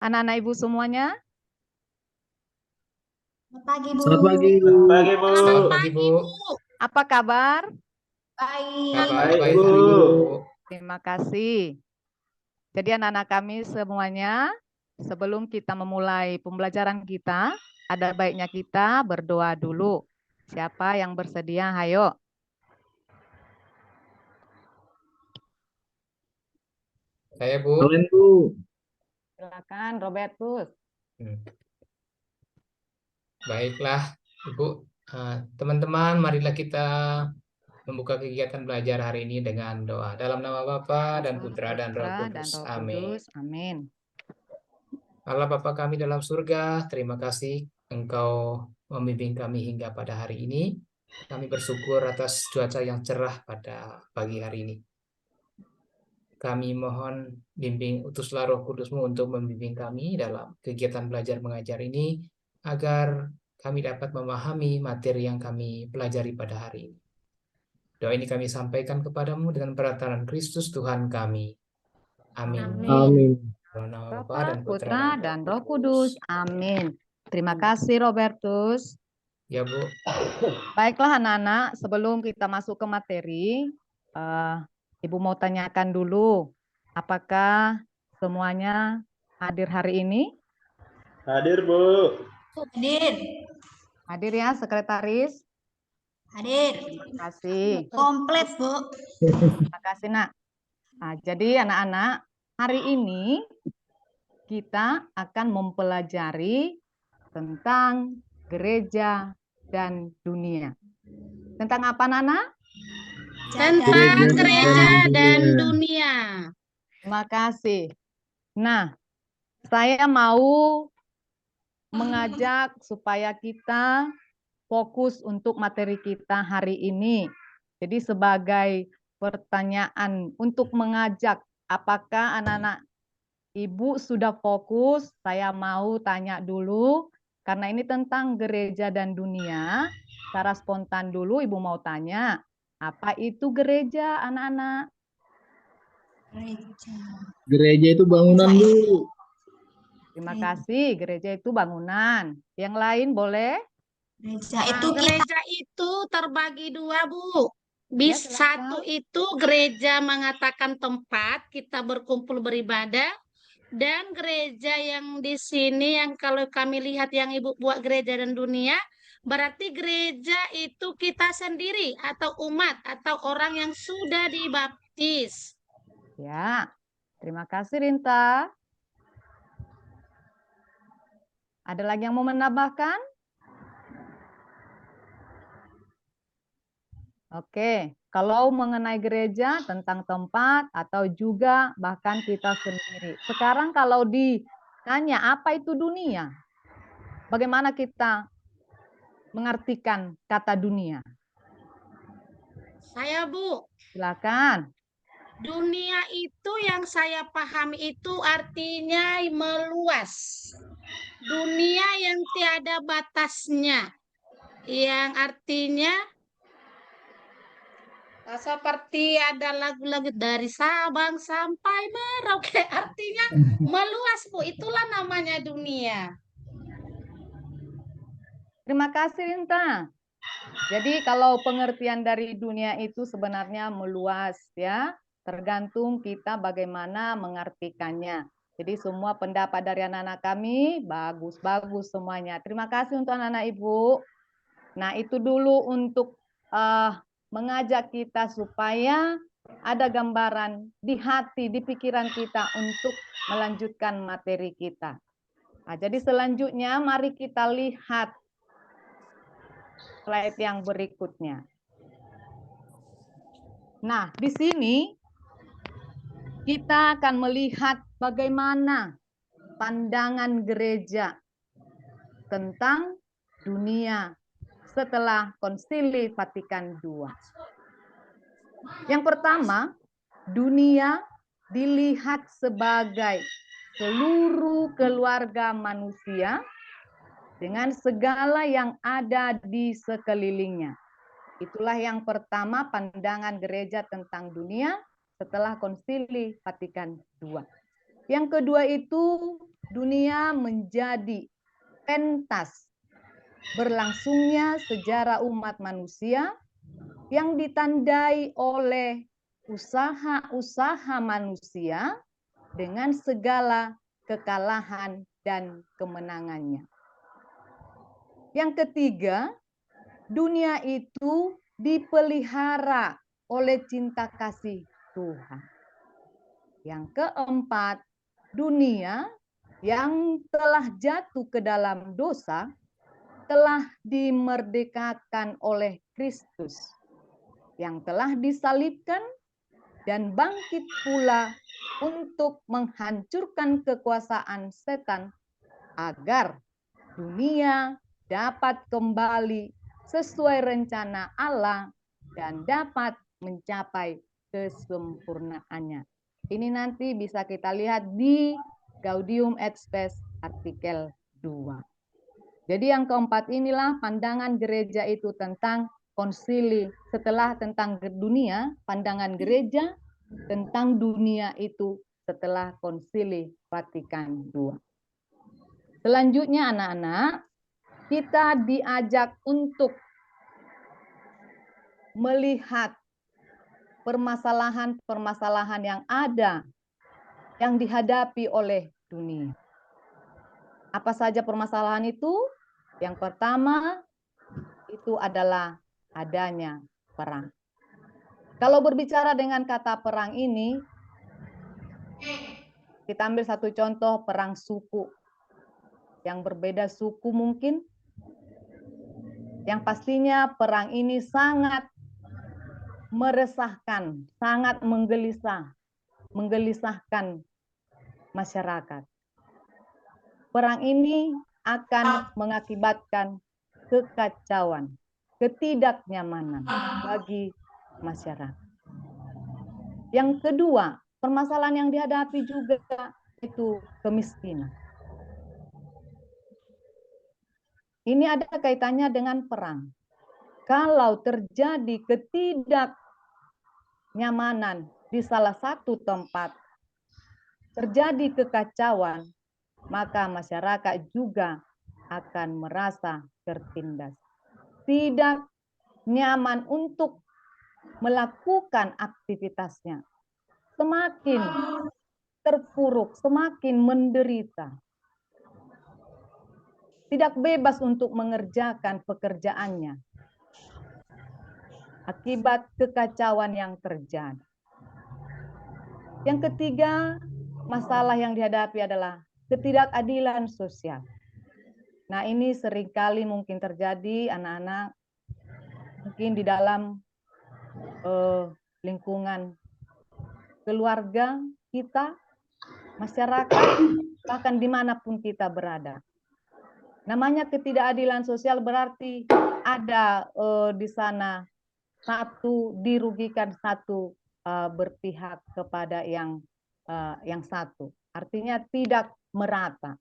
anak-anak Ibu semuanya? Selamat pagi, Bu. Selamat pagi, Bu. Selamat pagi, Bu. Selamat pagi, Bu. Apa kabar? Baik. Baik, Baik, Bu. Bu. Terima kasih. Jadi anak-anak kami semuanya, sebelum kita memulai pembelajaran kita, ada baiknya kita berdoa dulu. Siapa yang bersedia? Hayo. Saya, Bu. Kalian, Bu. Silakan Robertus. Baiklah, Ibu. Teman-teman, marilah kita membuka kegiatan belajar hari ini dengan doa. Dalam nama Bapa dan Putra dan Roh Kudus. Amin. Amin. Allah Bapa kami dalam surga, terima kasih Engkau membimbing kami hingga pada hari ini. Kami bersyukur atas cuaca yang cerah pada pagi hari ini. Kami mohon bimbing utuslah Roh Kudus-Mu untuk membimbing kami dalam kegiatan belajar mengajar ini, agar kami dapat memahami materi yang kami pelajari pada hari ini. Doa ini kami sampaikan kepadamu dengan perantara Kristus Tuhan kami. Amin. Amin. Dalam nama Bapa Bapa, dan Putra, Putra dan Roh Kudus. Amin. Terima kasih Robertus. Ya, Bu. Baiklah anak-anak, sebelum kita masuk ke materi, Ibu mau tanyakan dulu, apakah semuanya hadir hari ini? Hadir, Bu. Hadir. Hadir ya, Sekretaris? Hadir. Terima kasih. Komplit, Bu. Terima kasih, Nak. Nah, jadi anak-anak, hari ini kita akan mempelajari tentang gereja dan dunia. Tentang apa, Nana? Tentang Gereja dan dunia. dunia. Terima kasih. Nah, saya mau mengajak supaya kita fokus untuk materi kita hari ini. Jadi sebagai pertanyaan untuk mengajak, apakah anak-anak Ibu sudah fokus? Saya mau tanya dulu, karena ini tentang gereja dan dunia. Secara spontan dulu Ibu mau tanya, apa itu gereja anak-anak? Gereja itu bangunan, Bu. Terima kasih, gereja itu bangunan. Yang lain boleh? Gereja itu terbagi dua, Bu. Ya, Bis silakan. satu itu gereja mengatakan tempat kita berkumpul beribadah, dan gereja yang di sini yang kalau kami lihat yang Ibu buat gereja dan dunia, berarti gereja itu kita sendiri atau umat atau orang yang sudah dibaptis. Ya, terima kasih Rinta. Ada lagi yang mau menambahkan? Oke, kalau mengenai gereja tentang tempat atau juga bahkan kita sendiri. Sekarang kalau ditanya apa itu dunia? Bagaimana kita mengartikan kata dunia? Saya, Bu, Silakan. dunia itu yang saya pahami itu artinya meluas. Dunia yang tiada batasnya. Yang artinya seperti ada lagu-lagu dari Sabang sampai Merauke. Artinya meluas, Bu. Itulah namanya dunia. Terima kasih Rinta. Jadi kalau pengertian dari dunia itu sebenarnya meluas ya, tergantung kita bagaimana mengartikannya. Jadi semua pendapat dari anak-anak kami bagus-bagus semuanya. Terima kasih untuk anak-anak Ibu. Nah, itu dulu untuk mengajak kita supaya ada gambaran di hati, di pikiran kita untuk melanjutkan materi kita. Nah, jadi selanjutnya mari kita lihat slide yang berikutnya. Nah, di sini kita akan melihat bagaimana pandangan gereja tentang dunia setelah Konsili Vatikan II. Yang pertama, dunia dilihat sebagai seluruh keluarga manusia dengan segala yang ada di sekelilingnya. Itulah yang pertama pandangan gereja tentang dunia setelah Konsili Vatikan II. Yang kedua itu dunia menjadi pentas berlangsungnya sejarah umat manusia yang ditandai oleh usaha-usaha manusia dengan segala kekalahan dan kemenangannya. Yang ketiga, dunia itu dipelihara oleh cinta kasih Tuhan. Yang keempat, dunia yang telah jatuh ke dalam dosa telah dimerdekakan oleh Kristus yang telah disalibkan dan bangkit pula untuk menghancurkan kekuasaan setan agar dunia dapat kembali sesuai rencana Allah dan dapat mencapai kesempurnaannya. Ini nanti bisa kita lihat di Gaudium et Spes artikel 2. Jadi yang keempat inilah pandangan gereja itu tentang konsili. Setelah tentang dunia, pandangan gereja tentang dunia itu setelah konsili Vatikan II. Selanjutnya anak-anak, kita diajak untuk melihat permasalahan-permasalahan yang ada, yang dihadapi oleh dunia. Apa saja permasalahan itu? Yang pertama, itu adalah adanya perang. Kalau berbicara dengan kata perang ini, kita ambil satu contoh perang suku. Yang berbeda suku mungkin. Yang pastinya perang ini sangat meresahkan, sangat menggelisahkan masyarakat. Perang ini akan mengakibatkan kekacauan, ketidaknyamanan bagi masyarakat. Yang kedua, permasalahan yang dihadapi juga itu kemiskinan. Ini ada kaitannya dengan perang. Kalau terjadi ketidaknyamanan di salah satu tempat, terjadi kekacauan, maka masyarakat juga akan merasa tertindas. Tidak nyaman untuk melakukan aktivitasnya. Semakin terpuruk, semakin menderita. Tidak bebas untuk mengerjakan pekerjaannya. Akibat kekacauan yang terjadi. Yang ketiga, masalah yang dihadapi adalah ketidakadilan sosial. Nah, ini seringkali mungkin terjadi anak-anak mungkin di dalam lingkungan keluarga kita, masyarakat, bahkan dimanapun kita berada. Namanya ketidakadilan sosial berarti ada di sana satu dirugikan, satu berpihak kepada yang satu. Artinya tidak merata.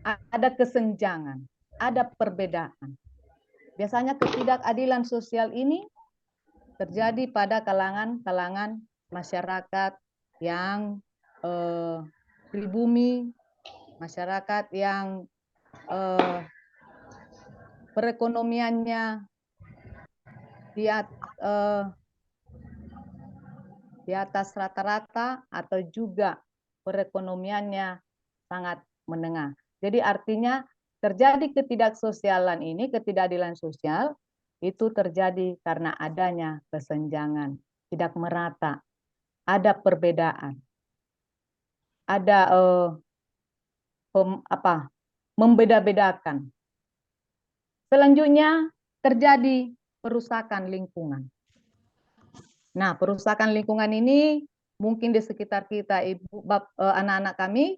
Ada kesenjangan, ada perbedaan. Biasanya ketidakadilan sosial ini terjadi pada kalangan masyarakat yang pribumi, masyarakat yang perekonomiannya di atas rata-rata atau juga perekonomiannya sangat menengah. Jadi artinya terjadi ketidaksosialan ini, ketidakadilan sosial itu terjadi karena adanya kesenjangan, tidak merata, ada perbedaan, ada membeda-bedakan. Selanjutnya terjadi perusakan lingkungan. Nah, perusakan lingkungan ini mungkin di sekitar kita, anak-anak kami,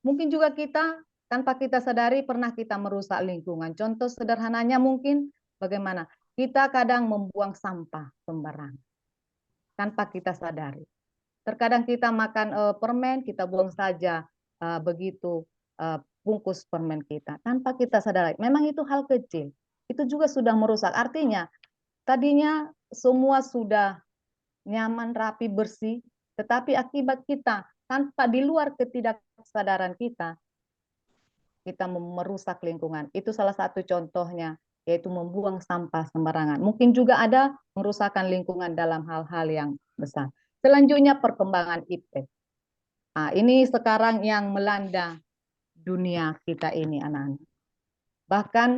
mungkin juga kita tanpa kita sadari pernah kita merusak lingkungan. Contoh sederhananya mungkin bagaimana? Kita kadang membuang sampah sembarangan tanpa kita sadari. Terkadang kita makan permen, kita buang saja begitu bungkus permen kita tanpa kita sadari. Memang itu hal kecil. Itu juga sudah merusak. Artinya tadinya semua sudah nyaman, rapi, bersih, tetapi akibat kita tanpa di luar ketidaksadaran kita merusak lingkungan. Itu salah satu contohnya, yaitu membuang sampah sembarangan. Mungkin juga ada merusakkan lingkungan dalam hal-hal yang besar. Selanjutnya perkembangan iptek. Nah, ini sekarang yang melanda dunia kita ini, anak-anak. Bahkan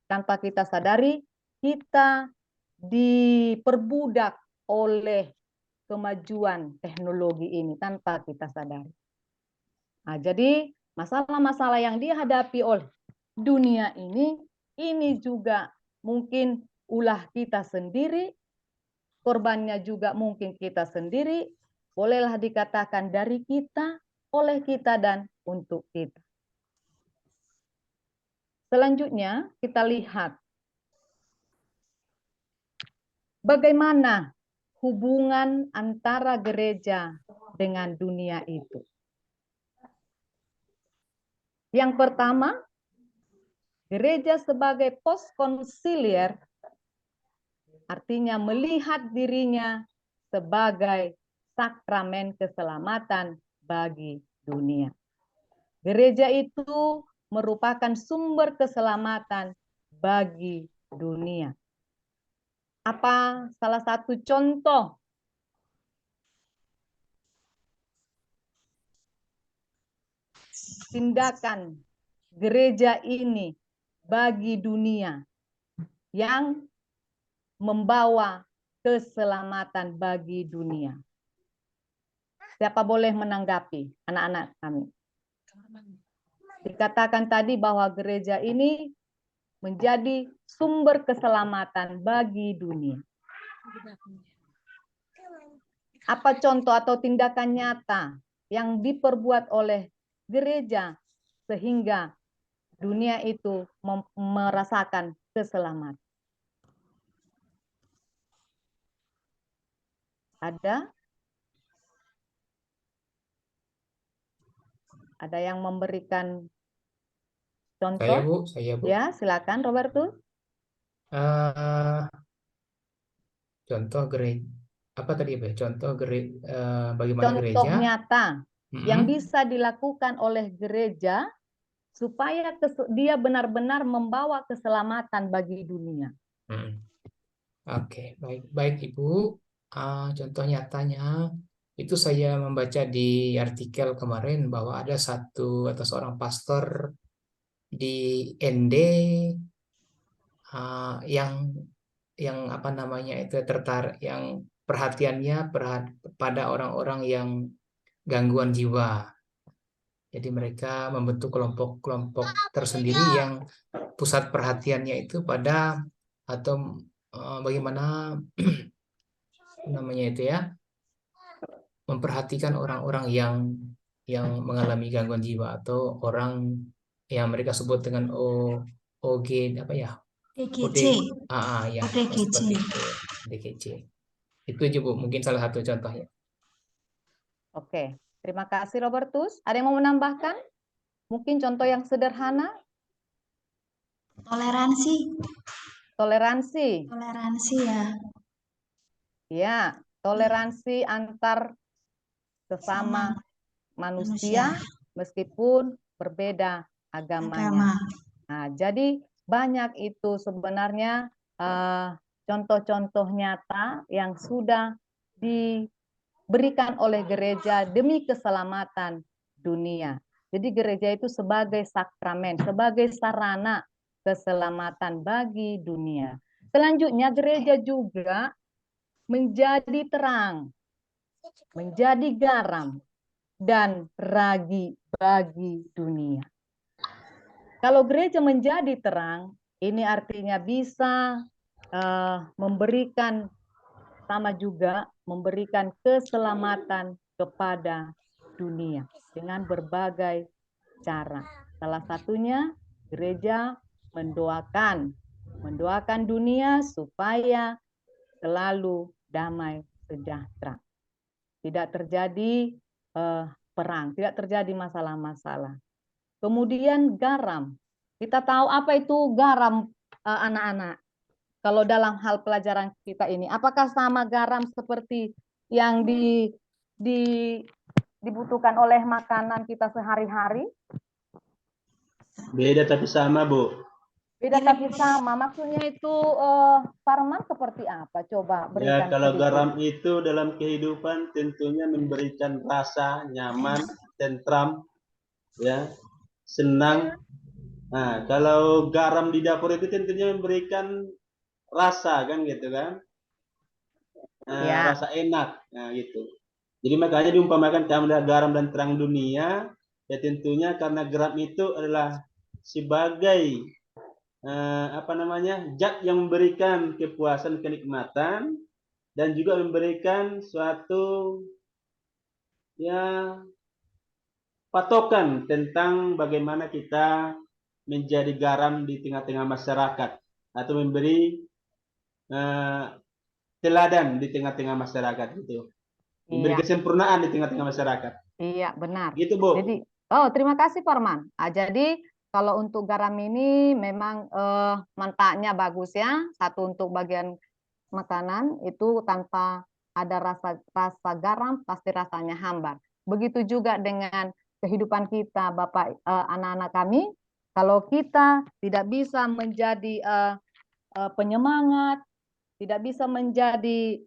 tanpa kita sadari, kita diperbudak oleh kemajuan teknologi ini tanpa kita sadari. Nah, jadi masalah-masalah yang dihadapi oleh dunia ini juga mungkin ulah kita sendiri, korbannya juga mungkin kita sendiri, bolehlah dikatakan dari kita, oleh kita, dan untuk kita. Selanjutnya kita lihat bagaimana hubungan antara gereja dengan dunia itu. Yang pertama, gereja sebagai postkonsilier artinya melihat dirinya sebagai sakramen keselamatan bagi dunia. Gereja itu merupakan sumber keselamatan bagi dunia. Apa salah satu contoh tindakan gereja ini bagi dunia yang membawa keselamatan bagi dunia? Siapa boleh menanggapi, anak-anak kami? Dikatakan tadi bahwa gereja ini menjadi sumber keselamatan bagi dunia. Apa contoh atau tindakan nyata yang diperbuat oleh gereja sehingga dunia itu merasakan keselamatan? Ada? Ada yang memberikan contoh? Saya, Bu. Ya, silakan Robertus. Contoh gereja, apa tadi, Bu? Contoh bagaimana Contoh gereja? nyata yang Mm-mm. bisa dilakukan oleh gereja supaya dia benar-benar membawa keselamatan bagi dunia. Oke, baik Ibu. Contoh nyatanya itu saya membaca di artikel kemarin bahwa ada satu atau seorang pastor di ND yang apa namanya itu yang perhatiannya pada orang-orang yang gangguan jiwa. Jadi mereka membentuk kelompok-kelompok tersendiri yang pusat perhatiannya itu pada atau bagaimana namanya itu ya, memperhatikan orang-orang yang mengalami gangguan jiwa atau orang yang mereka sebut dengan OG apa ya? OD, DGC. ya, DGC. seperti itu, DGC. Itu aja Bu, mungkin salah satu contohnya. Oke, terima kasih Robertus. Ada yang mau menambahkan? Mungkin contoh yang sederhana? Toleransi. Toleransi. Toleransi ya. Ya, toleransi antar sesama manusia meskipun berbeda agamanya. Nah, jadi banyak itu sebenarnya contoh-contoh nyata yang sudah diberikan oleh gereja demi keselamatan dunia. Jadi gereja itu sebagai sakramen, sebagai sarana keselamatan bagi dunia. Selanjutnya gereja juga menjadi terang, menjadi garam, dan ragi bagi dunia. Kalau gereja menjadi terang, ini artinya bisa memberikan sama juga memberikan keselamatan kepada dunia dengan berbagai cara. Salah satunya gereja mendoakan dunia supaya selalu damai sejahtera. Tidak terjadi perang, tidak terjadi masalah-masalah. Kemudian garam. Kita tahu apa itu garam, anak-anak. Kalau dalam hal pelajaran kita ini, apakah sama garam seperti yang dibutuhkan oleh makanan kita sehari-hari? Beda tapi sama, Bu. Beda tapi sama. Maksudnya itu Parman seperti apa? Coba Ya, berikan kalau sedikit. garam itu dalam kehidupan tentunya memberikan rasa nyaman, tentram, ya, senang. Nah, kalau garam di dapur itu tentunya memberikan rasa, kan gitu kan? Ya. Rasa enak, nah gitu. Jadi makanya diumpamakan garam dan terang dunia, ya tentunya karena garam itu adalah sebagai zat yang memberikan kepuasan, kenikmatan, dan juga memberikan suatu ya patokan tentang bagaimana kita menjadi garam di tengah-tengah masyarakat atau memberi teladan di tengah-tengah masyarakat gitu. Memberi Iya. kesempurnaan di tengah-tengah masyarakat. Iya, benar. Gitu, Bu. Jadi, terima kasih Parman. Jadi kalau untuk garam ini memang manfaatnya bagus ya. Satu untuk bagian makanan itu tanpa ada rasa garam pasti rasanya hambar. Begitu juga dengan kehidupan kita, Bapak, anak-anak kami. Kalau kita tidak bisa menjadi penyemangat, tidak bisa menjadi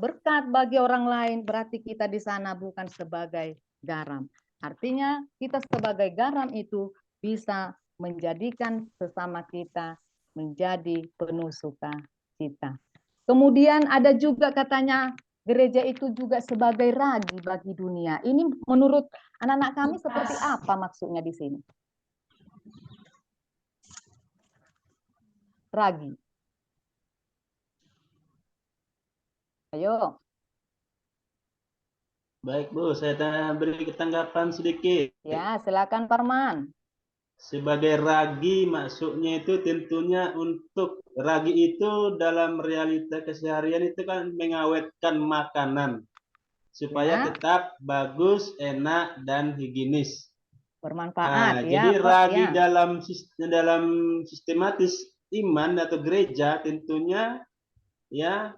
berkat bagi orang lain, berarti kita di sana bukan sebagai garam. Artinya kita sebagai garam itu bisa menjadikan sesama kita menjadi penuh sukacita. Kemudian ada juga katanya gereja itu juga sebagai ragi bagi dunia. Ini menurut anak-anak kami seperti apa maksudnya di sini? Ragi. Ayo. Baik, Bu, saya beri tanggapan sedikit. Ya, silakan Parman. Sebagai ragi maksudnya itu tentunya untuk ragi itu dalam realita keseharian itu kan mengawetkan makanan supaya Ya. tetap bagus, enak, dan higienis. Bermanfaat. Jadi Ya, ragi ya. dalam sistematis iman atau gereja tentunya ya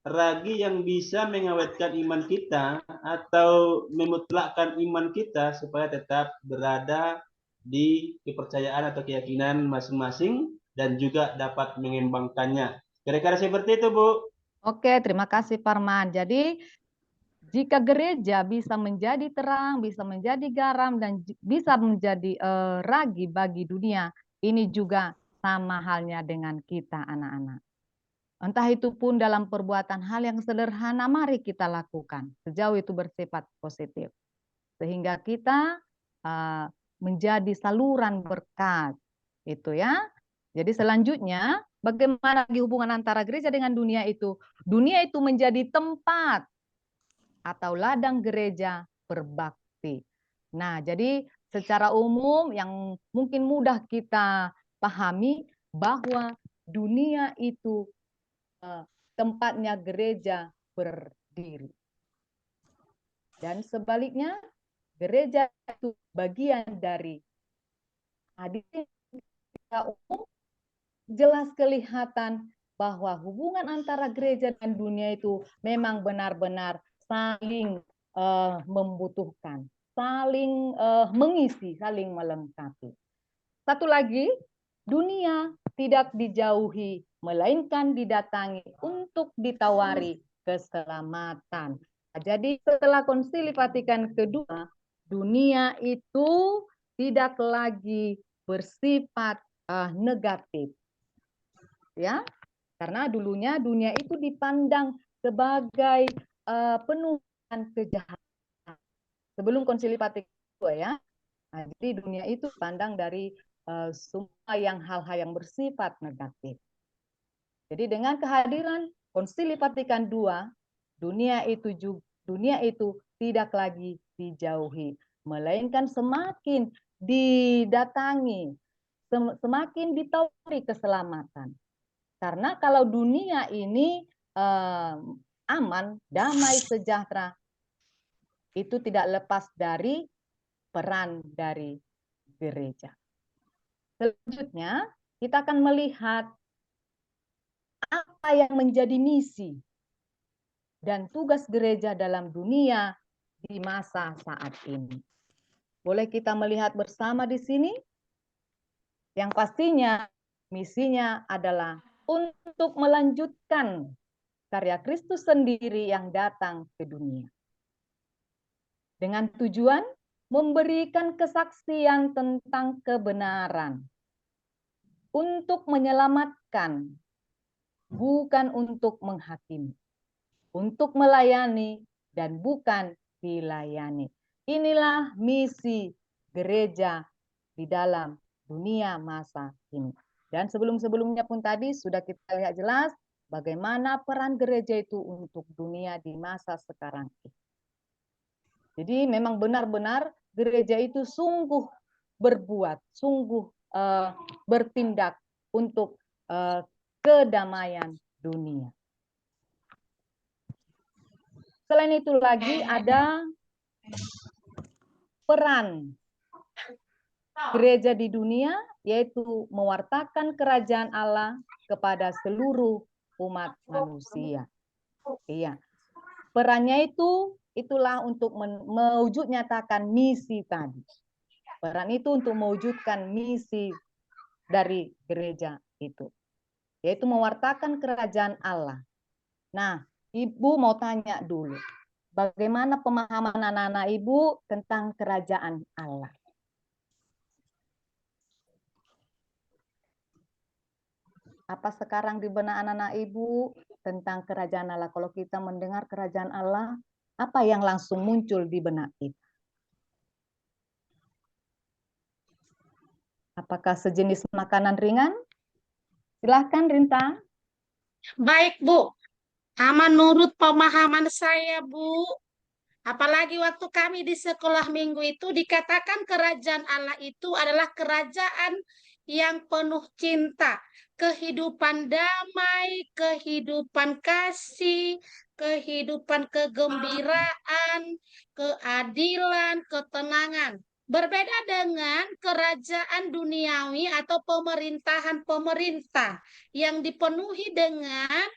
ragi yang bisa mengawetkan iman kita atau memutlakkan iman kita supaya tetap berada di kepercayaan atau keyakinan masing-masing dan juga dapat mengembangkannya. Kira-kira seperti itu, Bu. Oke, terima kasih Parman. Jadi jika gereja bisa menjadi terang, bisa menjadi garam, dan bisa menjadi ragi bagi dunia, ini juga sama halnya dengan kita anak-anak. Entah itu pun dalam perbuatan hal yang sederhana, mari kita lakukan. Sejauh itu bersifat positif. Sehingga kita menjadi saluran berkat. Itu ya. Jadi selanjutnya, bagaimana hubungan antara gereja dengan dunia itu? Dunia itu menjadi tempat atau ladang gereja berbakti. Nah, jadi secara umum yang mungkin mudah kita pahami bahwa dunia itu tempatnya gereja berdiri. Dan sebaliknya, gereja itu bagian dari hadirin umum. Jelas kelihatan bahwa hubungan antara gereja dan dunia itu memang benar-benar saling membutuhkan, saling mengisi, saling melengkapi. Satu lagi, dunia tidak dijauhi, melainkan didatangi untuk ditawari keselamatan. Jadi setelah Konsili Vatikan kedua, dunia itu tidak lagi bersifat negatif. Ya, karena dulunya dunia itu dipandang sebagai penuh dengan kejahatan. Sebelum Konsili Vatikan II ya. Nah, jadi dunia itu pandang dari semua hal-hal yang bersifat negatif. Jadi dengan kehadiran Konsili Vatikan II, dunia itu tidak lagi dijauhi, melainkan semakin didatangi, semakin ditawari keselamatan. Karena kalau dunia ini aman, damai, sejahtera, itu tidak lepas dari peran dari gereja. Selanjutnya, kita akan melihat apa yang menjadi misi dan tugas gereja dalam dunia di masa saat ini. Boleh kita melihat bersama di sini? Yang pastinya misinya adalah untuk melanjutkan karya Kristus sendiri yang datang ke dunia. Dengan tujuan memberikan kesaksian tentang kebenaran. Untuk menyelamatkan, bukan untuk menghakimi. Untuk melayani dan bukan dilayani. Inilah misi gereja di dalam dunia masa ini. Dan sebelum-sebelumnya pun tadi sudah kita lihat jelas bagaimana peran gereja itu untuk dunia di masa sekarang ini. Jadi memang benar-benar gereja itu sungguh berbuat, sungguh bertindak untuk kedamaian dunia. Selain itu lagi ada peran gereja di dunia, yaitu mewartakan kerajaan Allah kepada seluruh umat manusia. Iya, perannya itulah untuk mewujud nyatakan misi tadi. Peran itu untuk mewujudkan misi dari gereja itu, yaitu mewartakan kerajaan Allah. Nah, Ibu mau tanya dulu, bagaimana pemahaman anak-anak Ibu tentang kerajaan Allah? Apa sekarang di benak anak-anak Ibu tentang kerajaan Allah? Kalau kita mendengar kerajaan Allah, apa yang langsung muncul di benak kita? Apakah sejenis makanan ringan? Silahkan, Rinta. Baik, Bu. Menurut pemahaman saya, Bu, apalagi waktu kami di sekolah minggu itu dikatakan kerajaan Allah itu adalah kerajaan yang penuh cinta, kehidupan damai, kehidupan kasih, kehidupan kegembiraan, keadilan, ketenangan. Berbeda dengan kerajaan duniawi atau pemerintahan pemerintah yang dipenuhi dengan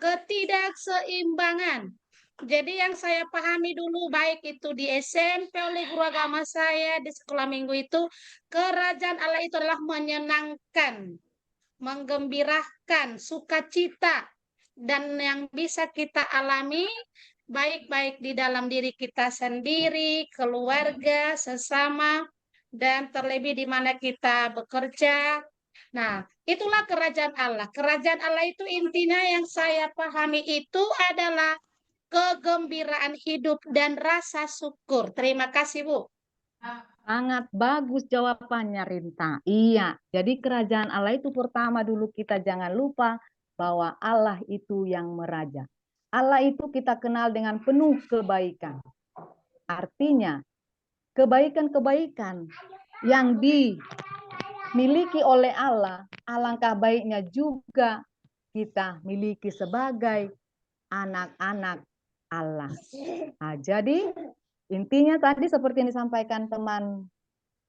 ketidakseimbangan. Jadi yang saya pahami dulu baik itu di SMP oleh guru agama saya di sekolah minggu itu, kerajaan Allah itu adalah menyenangkan, menggembirakan, sukacita, dan yang bisa kita alami baik-baik di dalam diri kita sendiri, keluarga, sesama, dan terlebih di mana kita bekerja. Nah, itulah kerajaan Allah. Kerajaan Allah itu intinya yang saya pahami itu adalah kegembiraan hidup dan rasa syukur. Terima kasih, Bu. Sangat bagus jawabannya, Rinta. Iya, jadi kerajaan Allah itu pertama dulu kita jangan lupa bahwa Allah itu yang meraja. Allah itu kita kenal dengan penuh kebaikan. Artinya, kebaikan-kebaikan yang dimiliki oleh Allah, alangkah baiknya juga kita miliki sebagai anak-anak Allah. Nah, jadi intinya tadi seperti yang disampaikan teman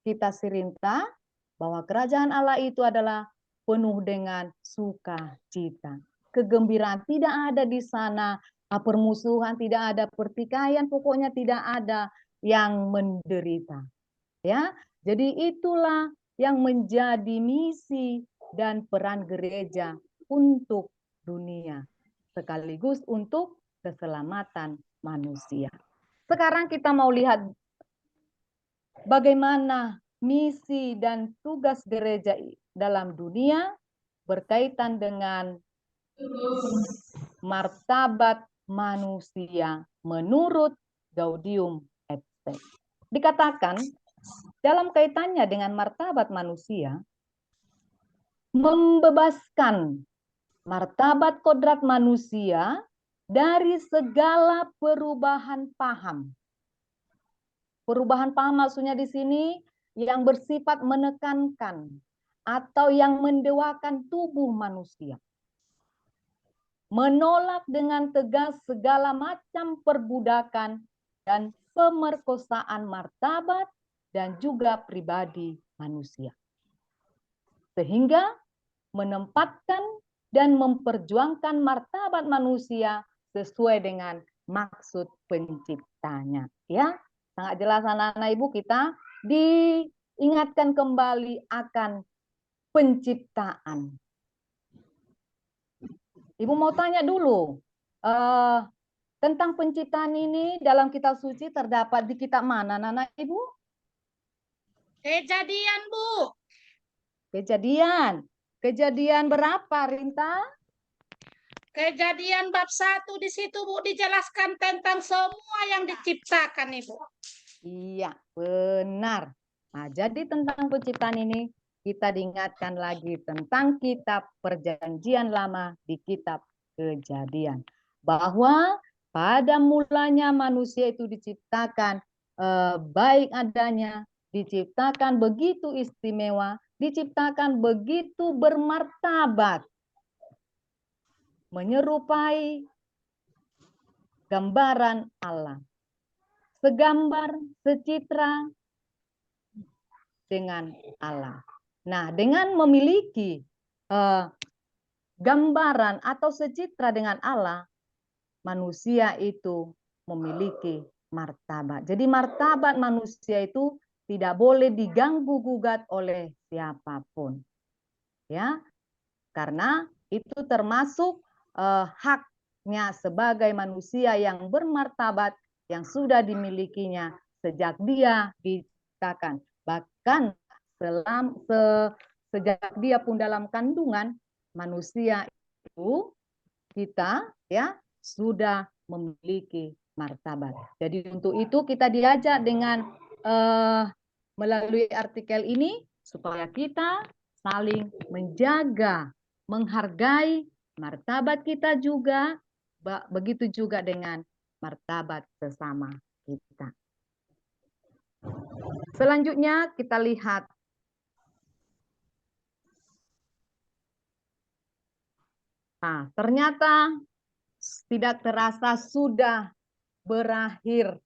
kita Sirinta, bahwa kerajaan Allah itu adalah penuh dengan sukacita. Kegembiraan tidak ada di sana, permusuhan tidak ada, pertikaian pokoknya tidak ada yang menderita. Ya, jadi itulah yang menjadi misi dan peran gereja untuk dunia, sekaligus untuk keselamatan manusia. Sekarang kita mau lihat bagaimana misi dan tugas gereja dalam dunia berkaitan dengan martabat manusia menurut Gaudium et Spes. Dikatakan dalam kaitannya dengan martabat manusia, membebaskan martabat kodrat manusia dari segala perubahan paham. Perubahan paham maksudnya di sini yang bersifat menekankan atau yang mendewakan tubuh manusia. Menolak dengan tegas segala macam perbudakan dan pemerkosaan martabat dan juga pribadi manusia. Sehingga menempatkan dan memperjuangkan martabat manusia sesuai dengan maksud penciptanya. Ya, sangat jelas anak-anak Ibu, kita diingatkan kembali akan penciptaan. Ibu mau tanya dulu, tentang penciptaan ini dalam kitab suci terdapat di kitab mana, anak-anak Ibu? Kejadian, Bu. Kejadian. Kejadian berapa, Rinta? Kejadian bab 1 di situ, Bu, dijelaskan tentang semua yang diciptakan, Ibu. Iya, benar. Nah, jadi tentang penciptaan ini kita diingatkan lagi tentang kitab Perjanjian Lama di kitab Kejadian. Bahwa pada mulanya manusia itu diciptakan baik adanya, diciptakan begitu istimewa, diciptakan begitu bermartabat, menyerupai gambaran Allah. Segambar, secitra dengan Allah. Nah, dengan memiliki gambaran atau secitra dengan Allah, manusia itu memiliki martabat. Jadi martabat manusia itu tidak boleh diganggu-gugat oleh siapapun. Ya, karena itu termasuk haknya sebagai manusia yang bermartabat yang sudah dimilikinya sejak dia diciptakan. Bahkan sejak dia pun dalam kandungan, manusia itu kita ya sudah memiliki martabat. Jadi untuk itu kita diajak dengan melalui artikel ini supaya kita saling menjaga, menghargai martabat kita juga, begitu juga dengan martabat sesama kita. Selanjutnya kita lihat ternyata tidak terasa sudah berakhir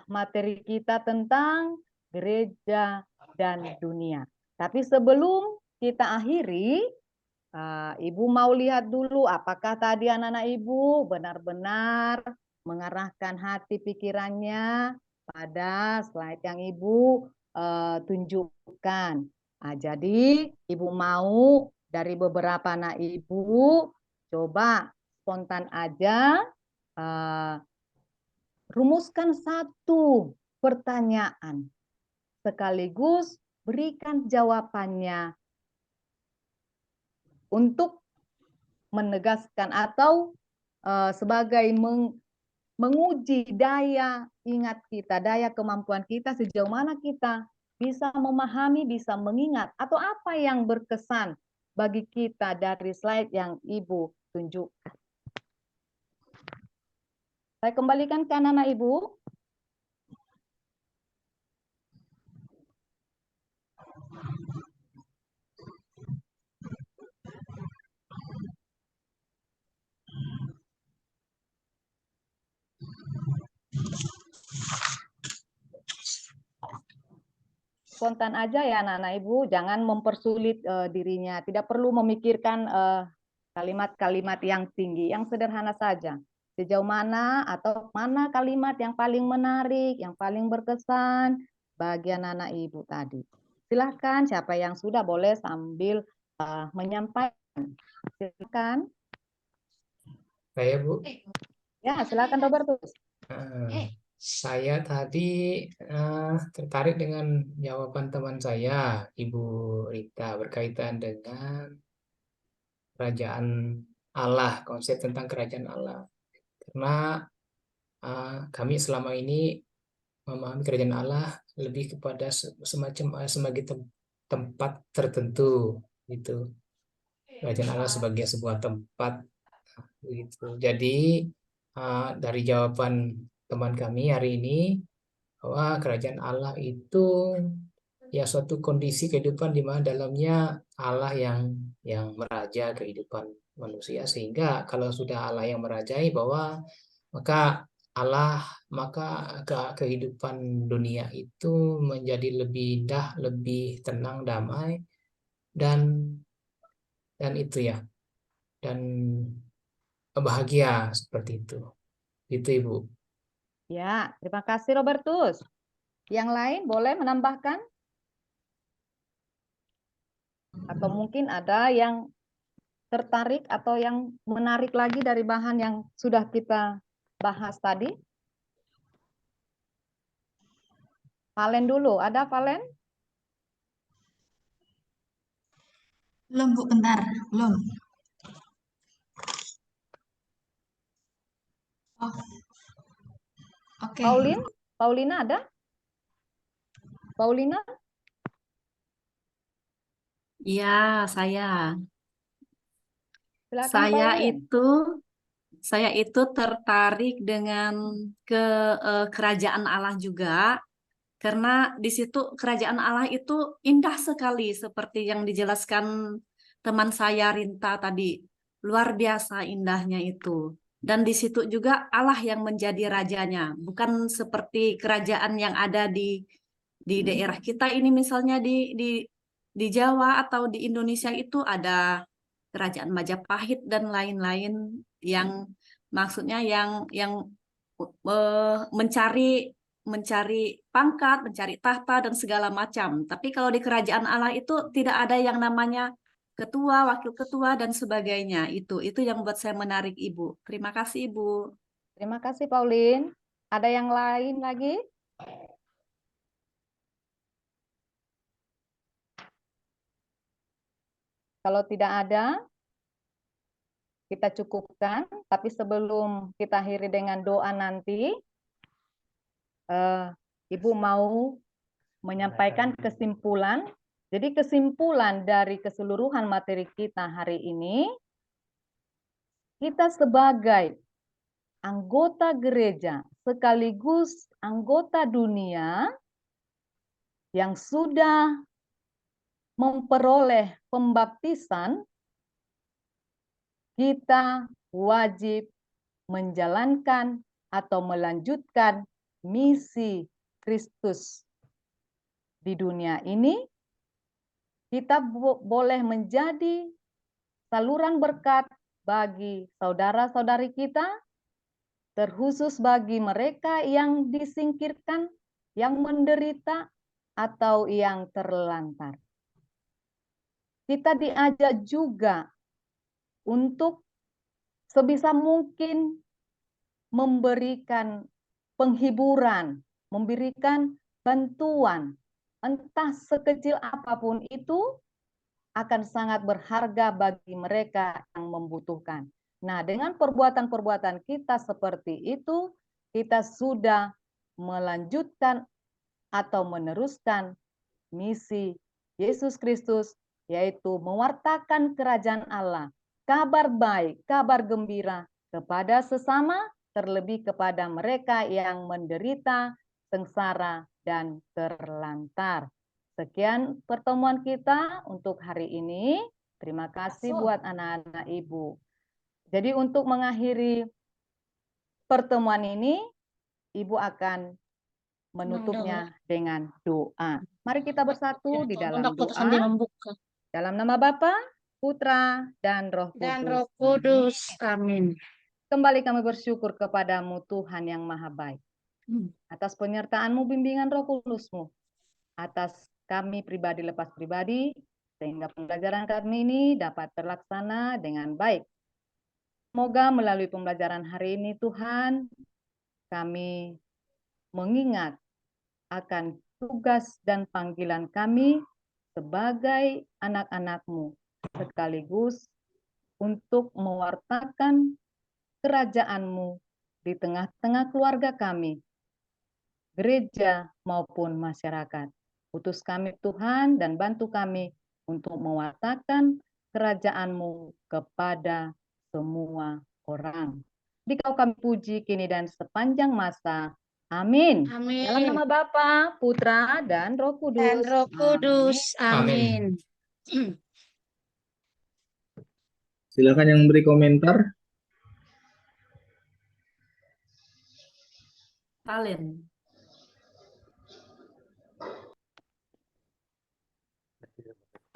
materi kita tentang gereja dan dunia. Tapi sebelum kita akhiri, Ibu mau lihat dulu apakah tadi anak-anak Ibu benar-benar mengarahkan hati pikirannya pada slide yang Ibu tunjukkan. Jadi Ibu mau dari beberapa anak Ibu coba spontan aja rumuskan satu pertanyaan sekaligus berikan jawabannya untuk menegaskan atau sebagai menguji daya ingat kita, daya kemampuan kita sejauh mana kita bisa memahami, bisa mengingat, atau apa yang berkesan bagi kita dari slide yang Ibu tunjukkan. Saya kembalikan ke anak-anak Ibu. Spontan aja ya anak-anak Ibu, jangan mempersulit dirinya. Tidak perlu memikirkan kalimat-kalimat yang tinggi, yang sederhana saja. Sejauh mana atau mana kalimat yang paling menarik, yang paling berkesan bagi anak-anak Ibu tadi. Silakan siapa yang sudah boleh sambil menyampaikan. Silakan. Saya, Bu. Ya, silakan Robertus. Saya tadi tertarik dengan jawaban teman saya, Ibu Rita, berkaitan dengan kerajaan Allah, konsep tentang kerajaan Allah. Karena kami selama ini memahami kerajaan Allah lebih kepada semacam sebagai tempat tertentu, gitu. Kerajaan Allah sebagai sebuah tempat, gitu. Jadi dari jawaban teman kami hari ini, bahwa kerajaan Allah itu ya suatu kondisi kehidupan di mana dalamnya Allah yang meraja kehidupan manusia, sehingga kalau sudah Allah yang merajai, bahwa maka kehidupan dunia itu menjadi lebih indah, lebih tenang, damai, dan itu ya, dan bahagia seperti itu. Gitu Ibu. Ya, terima kasih Robertus. Yang lain boleh menambahkan? Atau mungkin ada yang tertarik atau yang menarik lagi dari bahan yang sudah kita bahas tadi? Valen dulu, ada Valen? Belum, Bu, bentar. Belum. Oh, oke. Paulina ada? Paulina? Ya, saya. Silakan Saya Paulin. saya itu tertarik dengan kerajaan Allah juga, karena di situ kerajaan Allah itu indah sekali seperti yang dijelaskan teman saya Rinta tadi. Luar biasa indahnya itu. Dan di situ juga Allah yang menjadi rajanya, bukan seperti kerajaan yang ada di daerah kita ini, misalnya di Jawa atau di Indonesia itu ada kerajaan Majapahit dan lain-lain yang maksudnya yang mencari pangkat, mencari tahta dan segala macam. Tapi kalau di kerajaan Allah itu tidak ada yang namanya ketua, wakil ketua dan sebagainya. Itu yang buat saya menarik, Ibu. Terima kasih, Ibu. Terima kasih Paulin. Ada yang lain lagi? Kalau tidak ada, kita cukupkan. Tapi sebelum kita akhiri dengan doa nanti, Ibu mau menyampaikan kesimpulan. Jadi kesimpulan dari keseluruhan materi kita hari ini, kita sebagai anggota gereja sekaligus anggota dunia yang sudah memperoleh pembaptisan, kita wajib menjalankan atau melanjutkan misi Kristus di dunia ini. Kita boleh menjadi saluran berkat bagi saudara-saudari kita, terkhusus bagi mereka yang disingkirkan, yang menderita, atau yang terlantar. Kita diajak juga untuk sebisa mungkin memberikan penghiburan, memberikan bantuan, entah sekecil apapun itu, akan sangat berharga bagi mereka yang membutuhkan. Nah, dengan perbuatan-perbuatan kita seperti itu, kita sudah melanjutkan atau meneruskan misi Yesus Kristus, yaitu mewartakan kerajaan Allah, kabar baik, kabar gembira kepada sesama, terlebih kepada mereka yang menderita, sengsara, dan terlantar. Sekian pertemuan kita untuk hari ini. Terima kasih buat anak-anak Ibu. Jadi untuk mengakhiri pertemuan ini, Ibu akan menutupnya dengan doa. Mari kita bersatu di dalam doa. Dalam nama Bapa, Putra, dan Roh Kudus. Amin. Kembali kami bersyukur kepadamu Tuhan yang Maha Baik. Atas penyertaan-Mu, bimbingan Roh Kudus-Mu. Atas kami pribadi lepas pribadi, sehingga pembelajaran kami ini dapat terlaksana dengan baik. Semoga melalui pembelajaran hari ini Tuhan, kami mengingat akan tugas dan panggilan kami sebagai anak-anak-Mu, sekaligus untuk mewartakan kerajaan-Mu di tengah-tengah keluarga kami, gereja maupun masyarakat. Utus kami Tuhan dan bantu kami untuk mewartakan kerajaan-Mu kepada semua orang. Dikau kami puji kini dan sepanjang masa. Amin. Amin. Dalam nama Bapa, Putra, dan Roh Kudus. Dan Roh Kudus. Amin. Silakan yang beri komentar. Valen.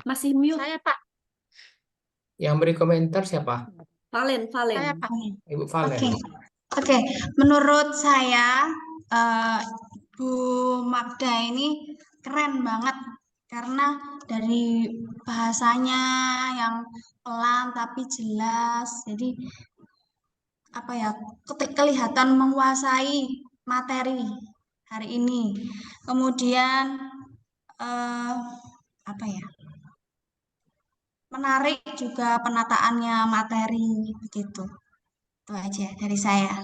Masih mute. Saya, Pak. Yang beri komentar siapa? Valen. Saya, Pak. Ibu Valen. Oke. Oke, menurut saya Bu Magda ini keren banget karena dari bahasanya yang pelan tapi jelas. Jadi apa ya, kelihatan menguasai materi hari ini. Kemudian eh, apa ya? Menarik juga penataannya materi begitu. Itu aja dari saya.